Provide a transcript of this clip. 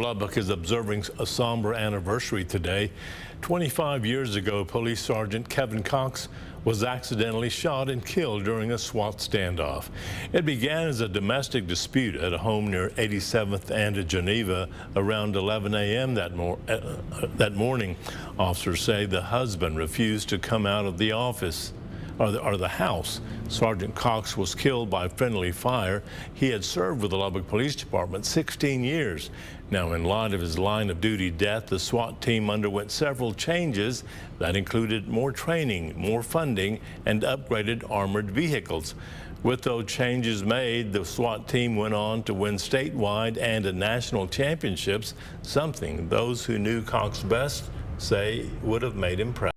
Lubbock is observing a somber anniversary today. 25 years ago, Police Sergeant Kevin Cox was accidentally shot and killed during a SWAT standoff. It began as a domestic dispute at a home near 87th and Geneva around 11 a.m. that morning. Officers say the husband refused to come out of the office or the house. Sergeant Cox was killed by friendly fire. He had served with the Lubbock Police Department 16 years. Now, in light of his line of duty death, the SWAT team underwent several changes that included more training, more funding, and upgraded armored vehicles. With those changes made, the SWAT team went on to win statewide and national championships, something those who knew Cox best say would have made him proud.